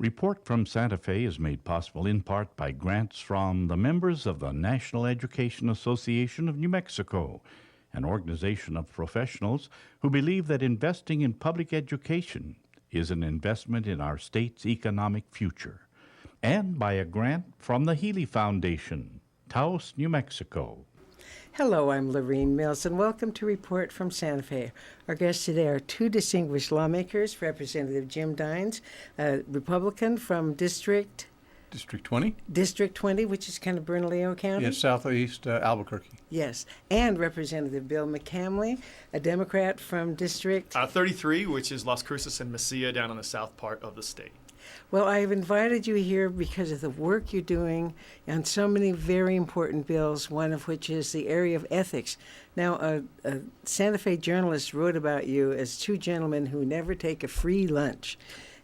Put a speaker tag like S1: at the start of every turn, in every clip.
S1: Report from Santa Fe is made possible in part by grants from the members of the National Education Association of New Mexico, an organization of professionals who believe that investing in public education is an investment in our state's economic future, and by a grant from the Healy Foundation, Taos, New Mexico.
S2: Hello, I'm Lorene Mills, and welcome to Report from Santa Fe. Our guests today are two distinguished lawmakers, Representative Jim Dines, a Republican from District 20, which is kind of Bernalillo County.
S3: Yes, southeast Albuquerque.
S2: Yes, and Representative Bill McCamley, a Democrat from District
S4: 33, which is Las Cruces and Mesilla down in the south part of the state.
S2: Well, I've invited you here because of the work you're doing on so many very important bills, one of which is the area of ethics. Now, a Santa Fe journalist wrote about you as two gentlemen who never take a free lunch.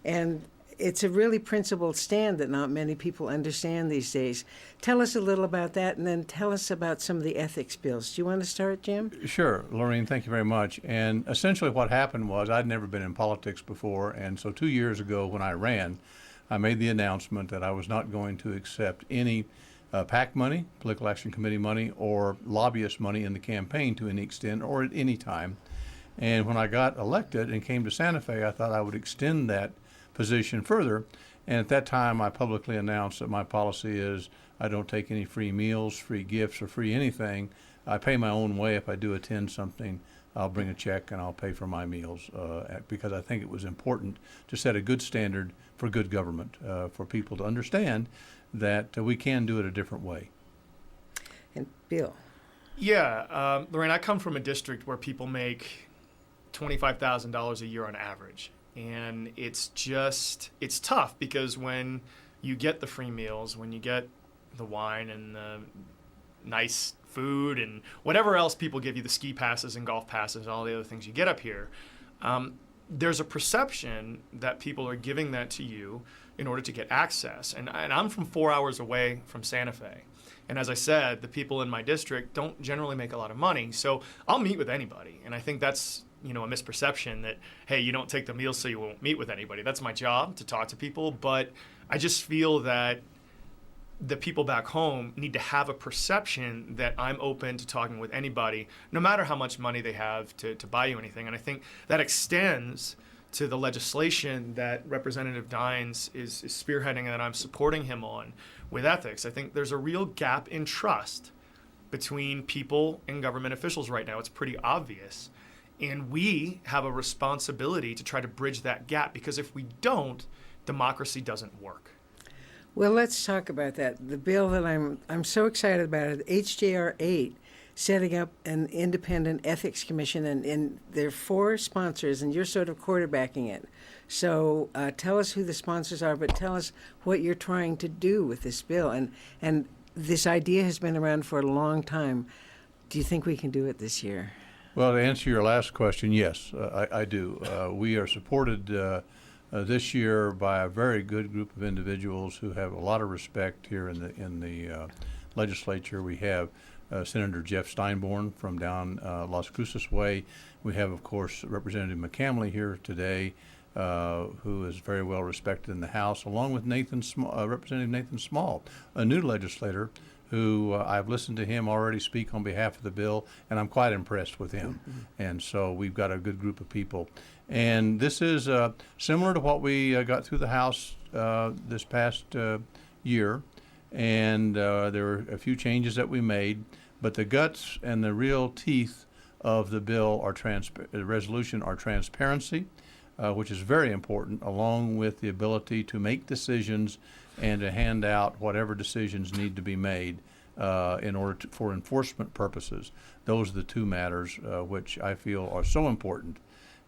S2: And it's a really principled stand that not many people understand these days. Tell us a little about that, and then tell us about some of the ethics bills. Do you want to start, Jim?
S3: Sure, Lorene, thank you very much. And essentially what happened was I'd never been in politics before, and so 2 years ago when I ran, I made the announcement that I was not going to accept any PAC money, Political Action Committee money, or lobbyist money in the campaign to any extent or at any time. And when I got elected and came to Santa Fe, I thought I would extend that position further, and at that time I publicly announced that my policy is I don't take any free meals, free gifts, or free anything. I pay my own way. If I do attend something, I'll bring a check and I'll pay for my meals because I think it was important to set a good standard for good government, for people to understand that we can do it a different way.
S2: And Bill?
S4: Yeah, Lorraine, I come from a district where people make $25,000 a year on average. And it's tough because when you get the free meals, when you get the wine and the nice food and whatever else people give you, the ski passes and golf passes and all the other things you get up here, there's a perception that people are giving that to you in order to get access. And I'm from 4 hours away from Santa Fe. And as I said, the people in my district don't generally make a lot of money. So I'll meet with anybody. And I think that's a misperception that, hey, you don't take the meals so you won't meet with anybody. That's my job, to talk to people. But I just feel that the people back home need to have a perception that I'm open to talking with anybody, no matter how much money they have to buy you anything. And I think that extends to the legislation that Representative Dines is spearheading and that I'm supporting him on with ethics. I think there's a real gap in trust between people and government officials right now. It's pretty obvious. And we have a responsibility to try to bridge that gap, because if we don't, democracy doesn't work.
S2: Well, let's talk about that. The bill that I'm so excited about it, HJR 8, setting up an independent ethics commission, and there are 4 sponsors, and you're sort of quarterbacking it. So tell us who the sponsors are, but tell us what you're trying to do with this bill. And this idea has been around for a long time. Do you think we can do it this year?
S3: Well, to answer your last question, yes, I do. We are supported this year by a very good group of individuals who have a lot of respect here in the legislature. We have Senator Jeff Steinborn from down Las Cruces way. We have, of course, Representative McCamley here today, who is very well respected in the House, along with Representative Nathan Small, a new legislator who I've listened to him already speak on behalf of the bill, and I'm quite impressed with him. Mm-hmm. And so we've got a good group of people. And this is similar to what we got through the House this past year. And there were a few changes that we made, but the guts and the real teeth of the bill the resolution are transparency, which is very important, along with the ability to make decisions and to hand out whatever decisions need to be made in order for enforcement purposes. Those are the 2 matters which I feel are so important.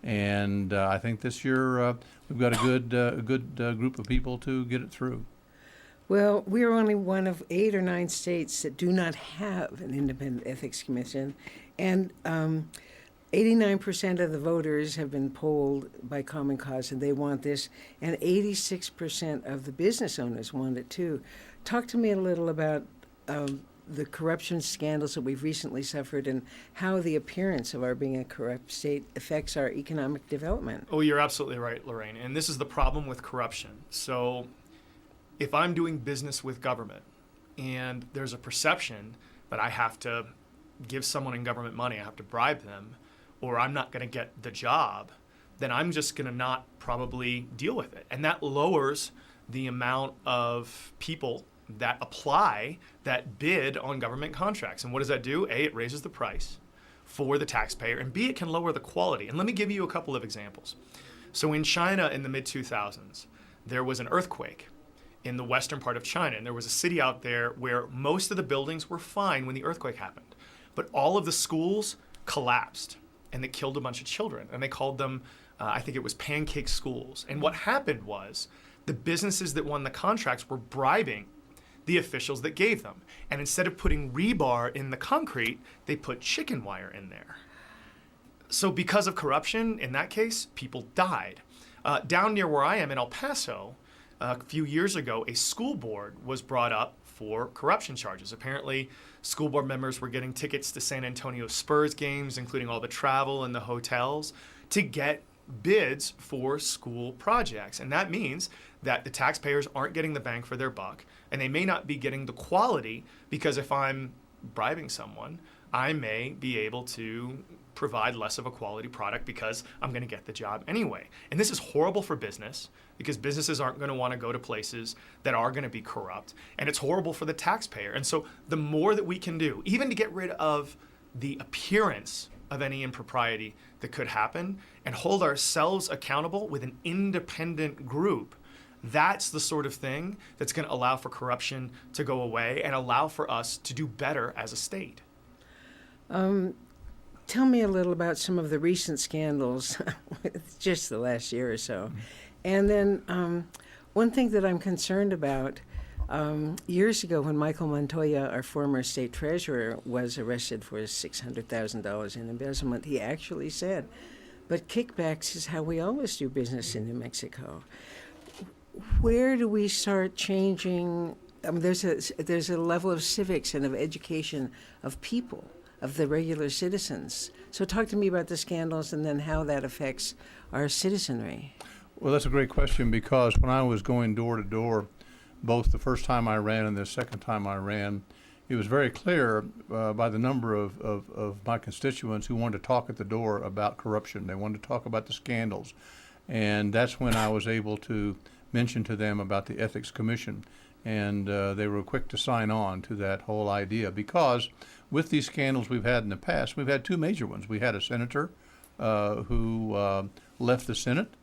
S3: And I think this year we've got a good group of people to get it through.
S2: Well, we are only one of 8 or 9 states that do not have an independent ethics commission, and 89% of the voters have been polled by Common Cause, and they want this, and 86% of the business owners want it too. Talk to me a little about the corruption scandals that we've recently suffered and how the appearance of our being a corrupt state affects our economic development.
S4: Oh, you're absolutely right, Lorraine. And this is the problem with corruption. So if I'm doing business with government and there's a perception that I have to give someone in government money, I have to bribe them, or I'm not going to get the job, then I'm just going to not probably deal with it. And that lowers the amount of people that apply, that bid on government contracts. And what does that do? A, it raises the price for the taxpayer, and B, it can lower the quality. And let me give you a couple of examples. So in China in the mid-2000s, there was an earthquake in the western part of China, and there was a city out there where most of the buildings were fine when the earthquake happened. But all of the schools collapsed, and it killed a bunch of children. And they called them, I think it was pancake schools. And what happened was the businesses that won the contracts were bribing the officials that gave them. And instead of putting rebar in the concrete, they put chicken wire in there. So because of corruption, in that case, people died. Down near where I am in El Paso, a few years ago, a school board was brought up for corruption charges. Apparently, school board members were getting tickets to San Antonio Spurs games, including all the travel and the hotels, to get bids for school projects. And that means that the taxpayers aren't getting the bang for their buck, and they may not be getting the quality, because if I'm bribing someone, I may be able to provide less of a quality product because I'm going to get the job anyway. And this is horrible for business, because businesses aren't going to want to go to places that are going to be corrupt, and it's horrible for the taxpayer. And so the more that we can do, even to get rid of the appearance of any impropriety that could happen and hold ourselves accountable with an independent group, that's the sort of thing that's going to allow for corruption to go away and allow for us to do better as a state.
S2: Tell me a little about some of the recent scandals, just the last year or so. And then one thing that I'm concerned about, years ago when Michael Montoya, our former state treasurer, was arrested for $600,000 in embezzlement, he actually said, but kickbacks is how we always do business in New Mexico. Where do we start changing? I mean, there's a level of civics and of education of people, of the regular citizens. So talk to me about the scandals and then how that affects our citizenry.
S3: Well, that's a great question, because when I was going door to door, both the first time I ran and the second time I ran, it was very clear by the number of my constituents who wanted to talk at the door about corruption. They wanted to talk about the scandals. And that's when I was able to mention to them about the Ethics Commission. And they were quick to sign on to that whole idea, because with these scandals we've had in the past, we've had two major ones. We had a senator who left the Senate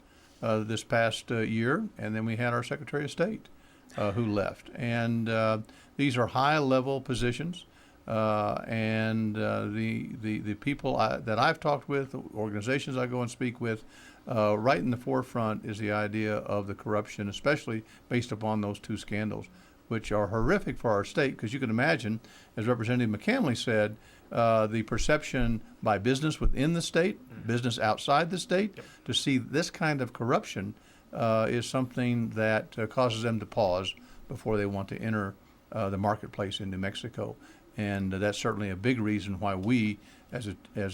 S3: this past year, and then we had our Secretary of State who left. And these are high-level positions, and the people that I've talked with, the organizations I go and speak with, right in the forefront is the idea of the corruption, especially based upon those two scandals, which are horrific for our state, because you can imagine, as Representative McCamley said, the perception by business within the state, business outside the state, to see this kind of corruption is something that causes them to pause before they want to enter the marketplace in New Mexico. And that's certainly a big reason why we, as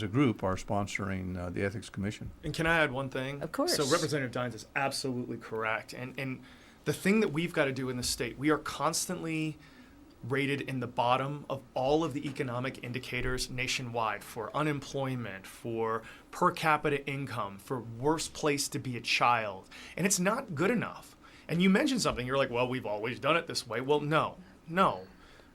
S3: a group, are sponsoring the Ethics Commission.
S4: And can I add one thing?
S2: Of course.
S4: So Representative Dines is absolutely correct. And the thing that we've got to do in the state, we are constantly rated in the bottom of all of the economic indicators nationwide for unemployment, for per capita income, for worst place to be a child. And it's not good enough. And you mentioned something, you're like, well, we've always done it this way. Well, no.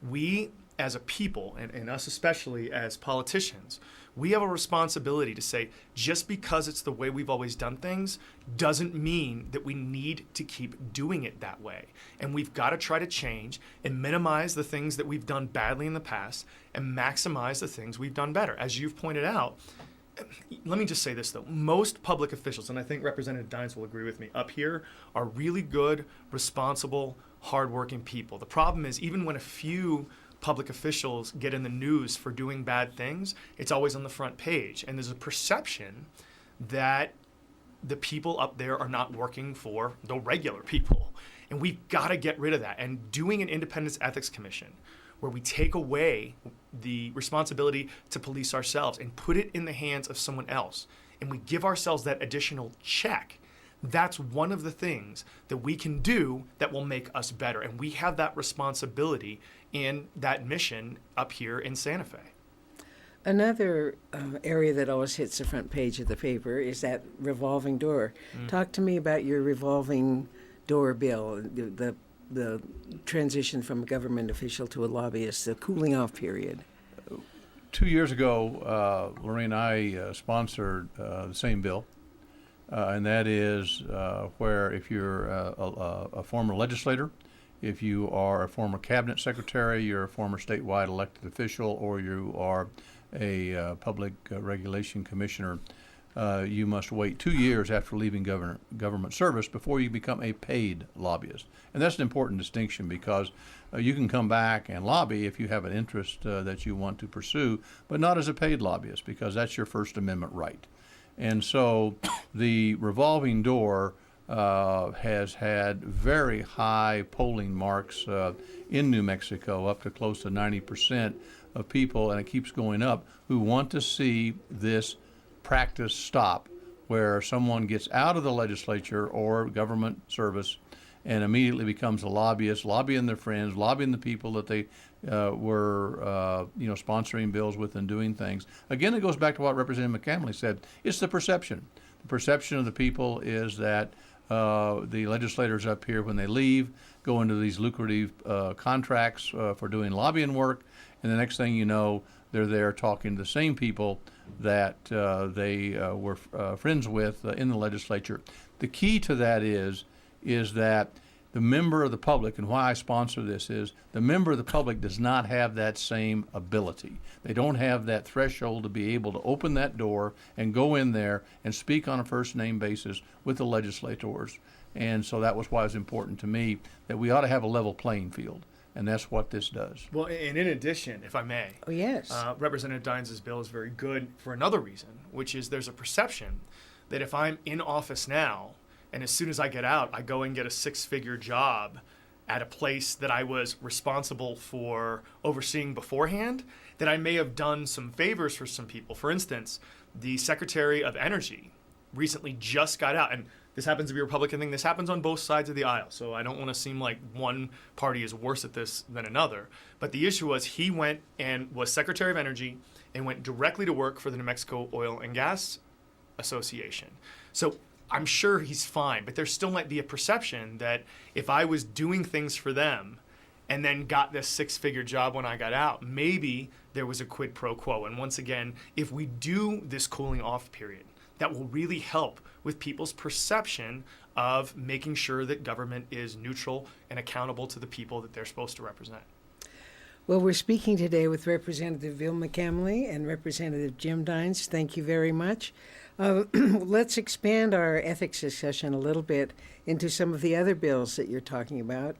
S4: We as a people, and us especially as politicians, we have a responsibility to say, just because it's the way we've always done things doesn't mean that we need to keep doing it that way. And we've got to try to change and minimize the things that we've done badly in the past and maximize the things we've done better. As you've pointed out, let me just say this, though. Most public officials, and I think Representative Dines will agree with me, up here are really good, responsible, hardworking people. The problem is, even when a few public officials get in the news for doing bad things, it's always on the front page. And there's a perception that the people up there are not working for the regular people. And we've got to get rid of that. And doing an independent ethics commission where we take away the responsibility to police ourselves and put it in the hands of someone else, and we give ourselves that additional check, that's one of the things that we can do that will make us better. And we have that responsibility and that mission up here in Santa Fe.
S2: Another area that always hits the front page of the paper is that revolving door. Talk to me about your revolving door bill, the transition from a government official to a lobbyist, the cooling off period.
S3: 2 years ago, Lorraine and I sponsored the same bill, and that is where if you're a former legislator, if you are a former cabinet secretary, you're a former statewide elected official, or you are a public regulation commissioner, you must wait 2 years after leaving government service before you become a paid lobbyist. And that's an important distinction because you can come back and lobby if you have an interest that you want to pursue, but not as a paid lobbyist because that's your First Amendment right. And so the revolving door has had very high polling marks in New Mexico, up to close to 90% of people, and it keeps going up, who want to see this practice stop, where someone gets out of the legislature or government service and immediately becomes a lobbyist, lobbying their friends, lobbying the people that they were sponsoring bills with and doing things. Again, it goes back to what Representative McCamley said. It's the perception. The perception of the people is that the legislators up here, when they leave, go into these lucrative contracts for doing lobbying work, and the next thing you know, they're there talking to the same people that they were friends with in the legislature. The key to that is that the member of the public, and why I sponsor this is, the member of the public does not have that same ability. They don't have that threshold to be able to open that door and go in there and speak on a first name basis with the legislators. And so that was why it was important to me that we ought to have a level playing field. And that's what this does.
S4: Well, and in addition, if I may,
S2: Oh, yes.
S4: Representative Dines' bill is very good for another reason, which is there's a perception that if I'm in office now, and as soon as I get out, I go and get a six-figure job at a place that I was responsible for overseeing beforehand, that I may have done some favors for some people. For instance, the Secretary of Energy recently just got out, and this happens to be a Republican thing. This happens on both sides of the aisle, so I don't want to seem like one party is worse at this than another. But the issue was he went and was Secretary of Energy and went directly to work for the New Mexico Oil and Gas Association. So I'm sure he's fine, but there still might be a perception that if I was doing things for them and then got this six-figure job when I got out, maybe there was a quid pro quo. And once again, if we do this cooling off period, that will really help with people's perception of making sure that government is neutral and accountable to the people that they're supposed to represent.
S2: Well, we're speaking today with Representative Bill McCamley and Representative Jim Dines. Thank you very much. Let's expand our ethics discussion a little bit into some of the other bills that you're talking about.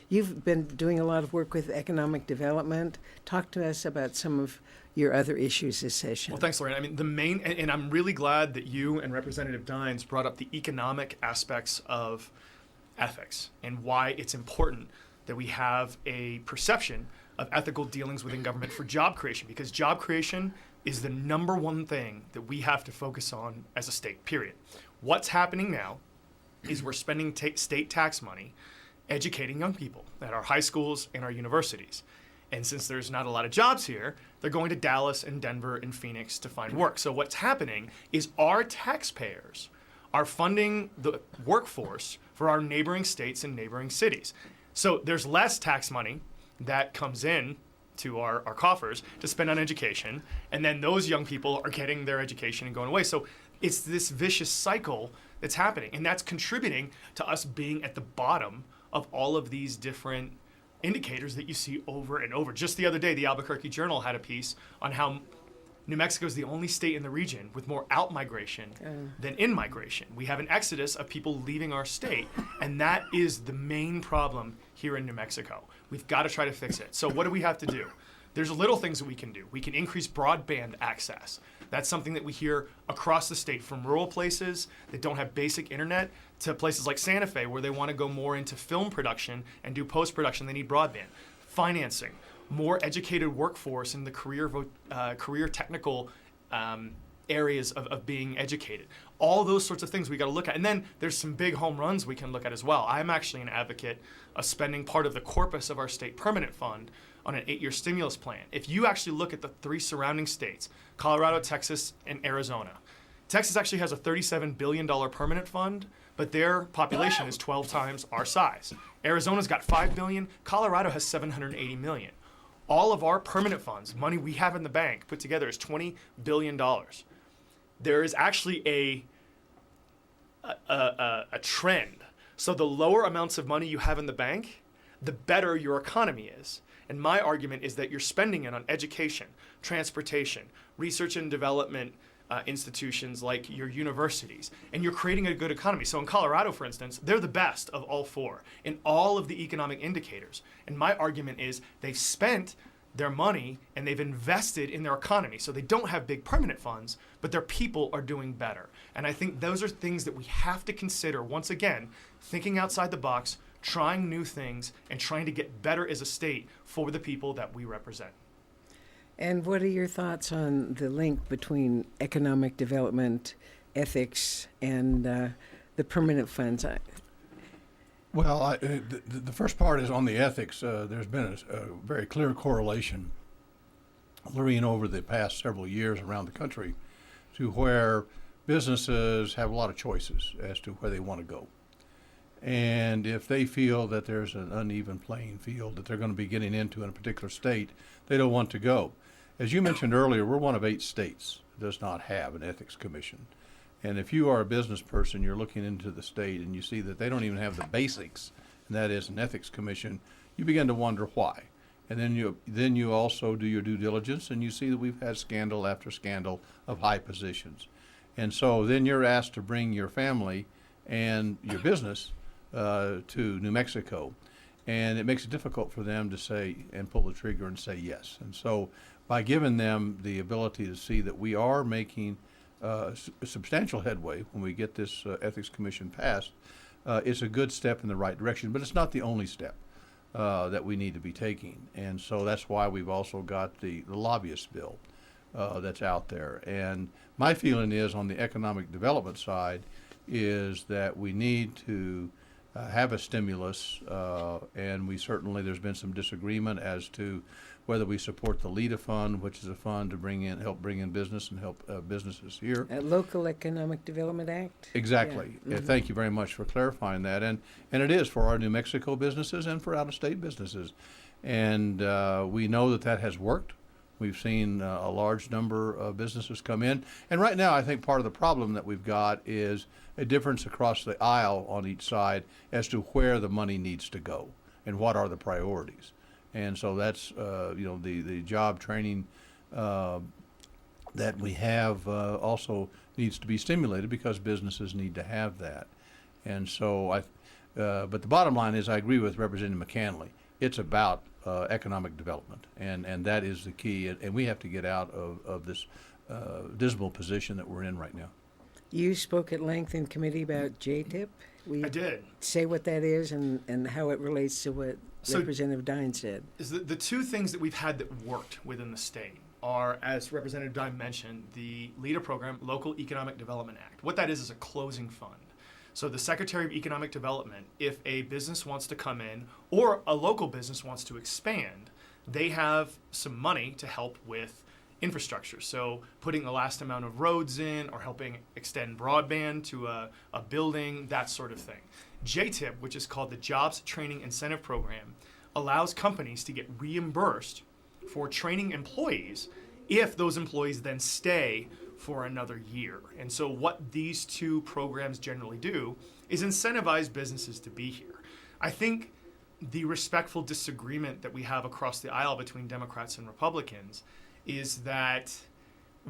S2: You've been doing a lot of work with economic development. Talk to us about some of your other issues this session.
S4: Well, thanks, Lorraine. I mean, the main, and I'm really glad that you and Representative Dines brought up the economic aspects of ethics and why it's important that we have a perception of ethical dealings within government for job creation, because job creation is the number one thing that we have to focus on as a state, period. What's happening now is we're spending state tax money educating young people at our high schools and our universities. And since there's not a lot of jobs here, they're going to Dallas and Denver and Phoenix to find work. So what's happening is our taxpayers are funding the workforce for our neighboring states and neighboring cities. So there's less tax money that comes in to our coffers to spend on education, and then those young people are getting their education and going away. So it's this vicious cycle that's happening, and that's contributing to us being at the bottom of all of these different indicators that you see over and over. Just the other day, the Albuquerque Journal had a piece on how New Mexico is the only state in the region with more out-migration than in-migration. We have an exodus of people leaving our state, and that is the main problem here in New Mexico. We've got to try to fix it. So what do we have to do? There's little things that we can do. We can increase broadband access. That's something that we hear across the state, from rural places that don't have basic internet to places like Santa Fe where they want to go more into film production and do post-production. They need broadband. financing, more educated workforce in the career technical areas of being educated. All those sorts of things we got to look at. And then there's some big home runs we can look at as well. I'm actually an advocate of spending part of the corpus of our state permanent fund on an 8-year stimulus plan. If you actually look at the 3 surrounding states, Colorado, Texas, and Arizona, Texas actually has a $37 billion permanent fund, but their population is 12 times our size. Arizona's got $5 billion, Colorado has $780 million. All of our permanent funds, money we have in the bank, put together is $20 billion. There is actually a trend. So the lower amounts of money you have in the bank, the better your economy is. And my argument is that you're spending it on education, transportation, research and development institutions like your universities, and you're creating a good economy. So in Colorado, for instance, they're the best of all 4 in all of the economic indicators. And my argument is they've spent their money and they've invested in their economy. So they don't have big permanent funds, but their people are doing better. And I think those are things that we have to consider, once again, thinking outside the box, trying new things, and trying to get better as a state for the people that we represent.
S2: And what are your thoughts on the link between economic development, ethics, and the permanent funds?
S3: Well, the first part is on the ethics. There's been a very clear correlation, Lorene, over the past several years around the country to where businesses have a lot of choices as to where they want to go. And if they feel that there's an uneven playing field that they're going to be getting into in a particular state, they don't want to go. As you mentioned earlier, we're one of 8 states that does not have an ethics commission. And if you are a business person, you're looking into the state and you see that they don't even have the basics, and that is an ethics commission, you begin to wonder why. And then you also do your due diligence, and you see that we've had scandal after scandal of high positions. And so then you're asked to bring your family and your business to New Mexico. And it makes it difficult for them to say and pull the trigger and say yes. And so by giving them the ability to see that we are making substantial headway when we get this ethics commission passed, it's a good step in the right direction, but it's not the only step that we need to be taking. And so that's why we've also got the lobbyist bill that's out there. And my feeling is on the economic development side is that we need to have a stimulus, and there's been some disagreement as to whether we support the LEDA fund, which is a fund to help bring in business and help businesses here.
S2: Local Economic Development Act?
S3: Exactly.
S2: Yeah. Mm-hmm.
S3: Thank you very much for clarifying that. And it is for our New Mexico businesses and for out-of-state businesses. And we know that has worked. We've seen a large number of businesses come in. And right now, I think part of the problem that we've got is a difference across the aisle on each side as to where the money needs to go and what are the priorities. And so that's, the job training that we have also needs to be stimulated because businesses need to have that. And so but the bottom line is I agree with Representative McCamley. It's about economic development, and that is the key. And we have to get out of this dismal position that we're in right now.
S2: You spoke at length in committee about JTIP.
S4: I did.
S2: Say what that is and how it relates to what Representative Dine said.
S4: Is the 2 things that we've had that worked within the state are, as Representative Dine mentioned, the LEDA program, Local Economic Development Act. What that is a closing fund. So the Secretary of Economic Development, if a business wants to come in or a local business wants to expand, they have some money to help with infrastructure. So putting the last amount of roads in or helping extend broadband to a building, that sort of thing. JTIP, which is called the Jobs Training Incentive Program, allows companies to get reimbursed for training employees if those employees then stay for another year. And so what these 2 programs generally do is incentivize businesses to be here. I think the respectful disagreement that we have across the aisle between Democrats and Republicans is that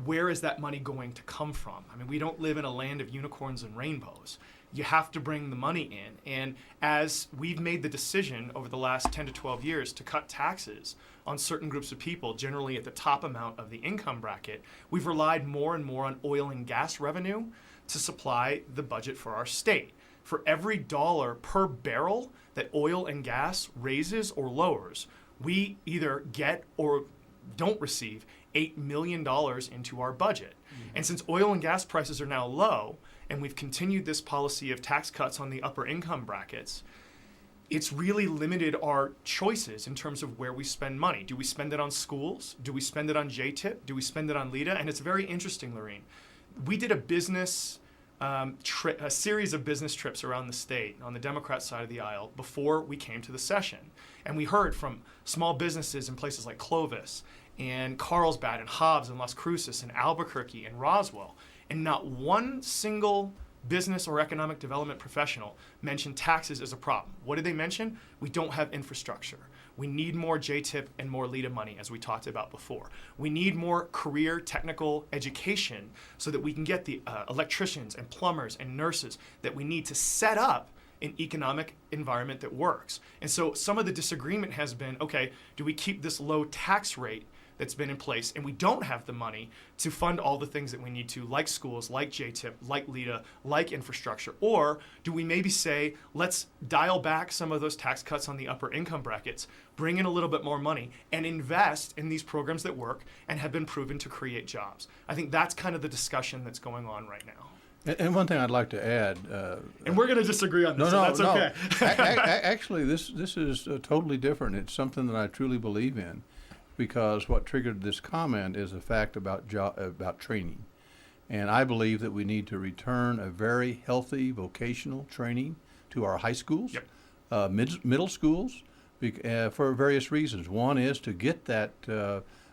S4: where is that money going to come from? I mean, we don't live in a land of unicorns and rainbows. You have to bring the money in. And as we've made the decision over the last 10 to 12 years to cut taxes on certain groups of people, generally at the top amount of the income bracket, we've relied more and more on oil and gas revenue to supply the budget for our state. For every dollar per barrel that oil and gas raises or lowers, we either get or don't receive $8 million into our budget. And since oil and gas prices are now low, and we've continued this policy of tax cuts on the upper income brackets, it's really limited our choices in terms of where we spend money. Do we spend it on schools? Do we spend it on JTIP? Do we spend it on LEDA? And it's very interesting, Lorene. We did a series of business trips around the state on the Democrat side of the aisle before we came to the session. And we heard from small businesses in places like Clovis and Carlsbad and Hobbs and Las Cruces and Albuquerque and Roswell. And not one single business or economic development professional mentioned taxes as a problem. What did they mention? We don't have infrastructure. We need more JTIP and more LEDA money, as we talked about before. We need more career technical education so that we can get the electricians and plumbers and nurses that we need to set up an economic environment that works. And so some of the disagreement has been, okay, do we keep this low tax rate that's been in place, and we don't have the money to fund all the things that we need to, like schools, like JTIP, like LEDA, like infrastructure? Or do we maybe say, let's dial back some of those tax cuts on the upper income brackets, bring in a little bit more money, and invest in these programs that work and have been proven to create jobs? I think that's kind of the discussion that's going on right now.
S3: And one thing I'd like to add,
S4: and we're going to disagree on this, so that's okay.
S3: Actually, this is totally different. It's something that I truly believe in, because what triggered this comment is the fact about training. And I believe that we need to return a very healthy vocational training to our high schools,
S4: Yep.
S3: Middle schools, for various reasons. One is to get that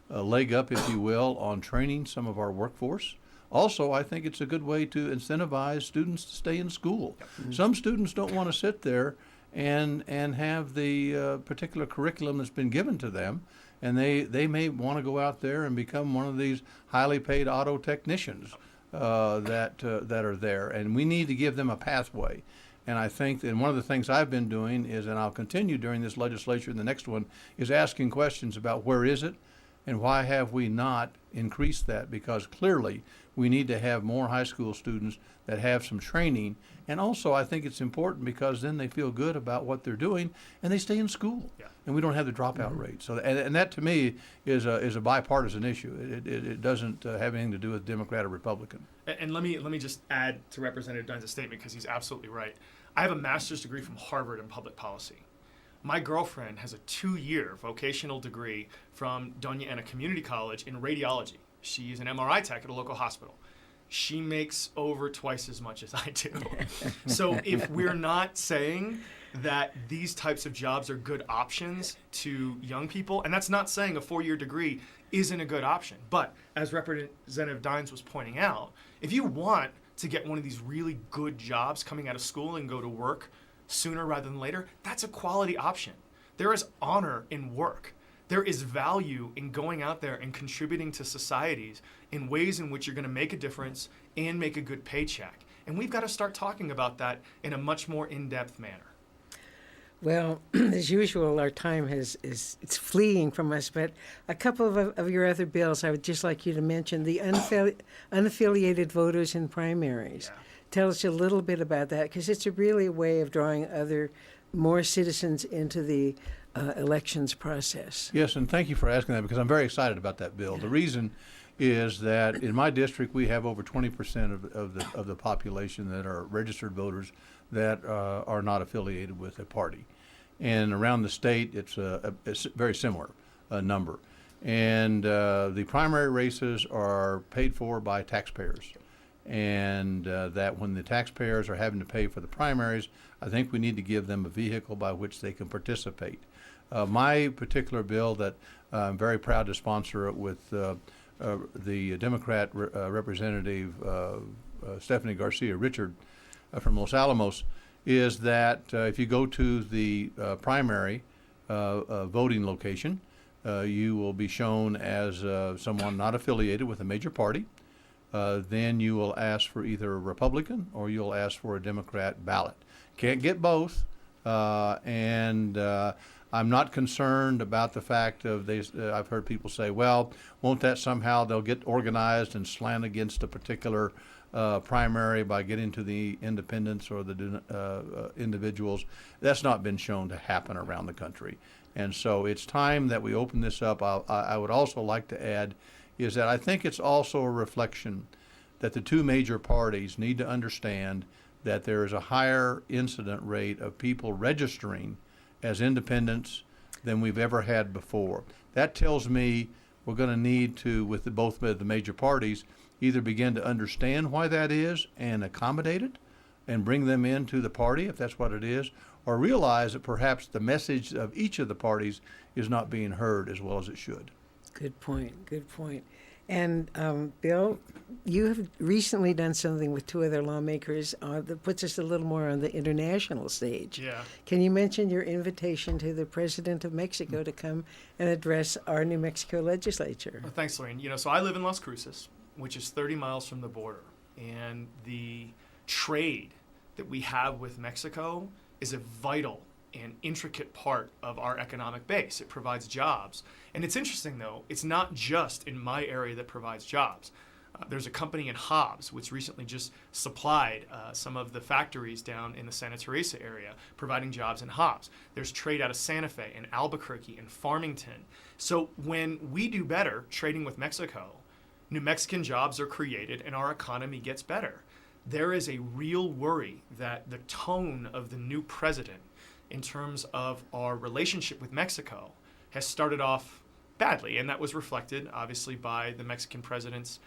S3: leg up, if you will, on training some of our workforce. Also, I think it's a good way to incentivize students to stay in school. Yep. Some students don't want to sit there and have the particular curriculum that's been given to them, and they may want to go out there and become one of these highly paid auto technicians that are there, and we need to give them a pathway. And I think that one of the things I've been doing is, and I'll continue during this legislature and the next one, is asking questions about where is it and why have we not increased that, because clearly we need to have more high school students that have some training. And also I think it's important because then they feel good about what they're doing and they stay in school.
S4: Yeah.
S3: And we don't have the dropout rate. So, and that to me is a bipartisan issue. It doesn't have anything to do with Democrat or Republican.
S4: And let me just add to Representative Dunn's statement, because he's absolutely right. I have a master's degree from Harvard in public policy. My girlfriend has a 2-year vocational degree from Doña Ana Community College in radiology. She's an MRI tech at a local hospital. She makes over twice as much as I do. So if we're not saying that these types of jobs are good options to young people, and that's not saying a 4-year degree isn't a good option, but as Representative Dines was pointing out, if you want to get one of these really good jobs coming out of school and go to work sooner rather than later, that's a quality option. There is honor in work. There is value in going out there and contributing to societies in ways in which you're going to make a difference and make a good paycheck. And we've got to start talking about that in a much more in-depth manner.
S2: Well, as usual, our time it's fleeing from us, but a couple of your other bills I would just like you to mention. The unaffiliated voters in primaries.
S4: Yeah.
S2: Tell us a little bit about that, because it's really a way of drawing more citizens into the elections process.
S3: Yes, and thank you for asking that, because I'm very excited about that bill. The reason is that in my district we have over 20% of the population that are registered voters that are not affiliated with a party, and around the state it's a very similar number. And the primary races are paid for by taxpayers, and that when the taxpayers are having to pay for the primaries, I think we need to give them a vehicle by which they can participate. My particular bill that I'm very proud to sponsor with the Democrat Representative Stephanie Garcia Richard from Los Alamos is that if you go to the primary voting location, you will be shown as someone not affiliated with a major party. Then you will ask for either a Republican or you'll ask for a Democrat ballot. Can't get both, and I'm not concerned about the fact of I've heard people say, well, won't that somehow they'll get organized and slant against a particular primary by getting to the independents or the individuals. That's not been shown to happen around the country. And so it's time that we open this up. I would also like to add is that I think it's also a reflection that the two major parties need to understand that there is a higher incident rate of people registering as independents than we've ever had before. That tells me we're going to need to, with both of the major parties, either begin to understand why that is and accommodate it and bring them into the party if that's what it is, or realize that perhaps the message of each of the parties is not being heard as well as it should.
S2: Good point. Good point. And Bill, you have recently done something with two other lawmakers that puts us a little more on the international stage.
S4: Yeah.
S2: Can you mention your invitation to the President of Mexico to come and address our New Mexico legislature?
S4: Well, thanks, Lorraine. So I live in Las Cruces, which is 30 miles from the border. And the trade that we have with Mexico is a vital and intricate part of our economic base. It provides jobs. And it's interesting, though, it's not just in my area that provides jobs. There's a company in Hobbs, which recently just supplied some of the factories down in the Santa Teresa area, providing jobs in Hobbs. There's trade out of Santa Fe and Albuquerque and Farmington. So when we do better trading with Mexico, New Mexican jobs are created and our economy gets better. There is a real worry that the tone of the new president in terms of our relationship with Mexico has started off badly, and that was reflected obviously by the Mexican president's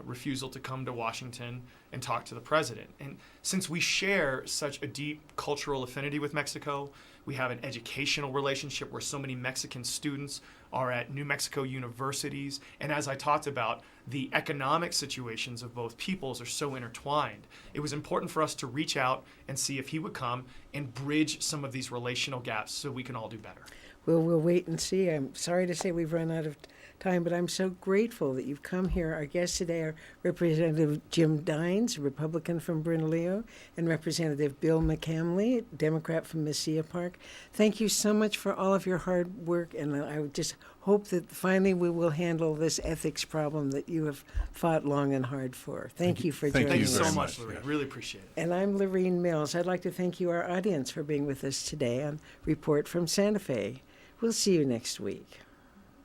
S4: refusal to come to Washington and talk to the president. And since we share such a deep cultural affinity with Mexico, we have an educational relationship where so many Mexican students are at New Mexico universities, and as I talked about, the economic situations of both peoples are so intertwined. It was important for us to reach out and see if he would come and bridge some of these relational gaps so we can all do better.
S2: Well, we'll wait and see. I'm sorry to say we've run out of time, but I'm so grateful that you've come here. Our guests today are Representative Jim Dines, Republican from Bernalillo, and Representative Bill McCamley, Democrat from Mesilla Park. Thank you so much for all of your hard work, and I would just hope that finally we will handle this ethics problem that you have fought long and hard for. Thank you for joining us.
S4: Thank you so
S3: very
S4: much,
S3: much.
S4: Lorraine. Really appreciate it.
S2: And I'm Lorraine Mills. I'd like to thank you, our audience, for being with us today on Report from Santa Fe. We'll see you next week.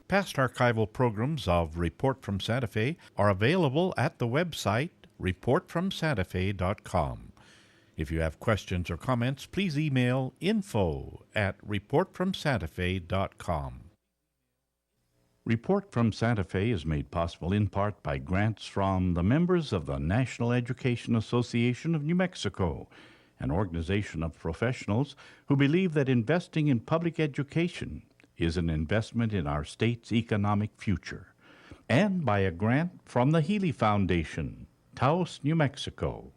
S1: Past archival programs of Report from Santa Fe are available at the website reportfromsantafe.com. If you have questions or comments, please email info@reportfromsantafe.com. Report from Santa Fe is made possible in part by grants from the members of the National Education Association of New Mexico, an organization of professionals who believe that investing in public education is an investment in our state's economic future, and by a grant from the Healy Foundation, Taos, New Mexico.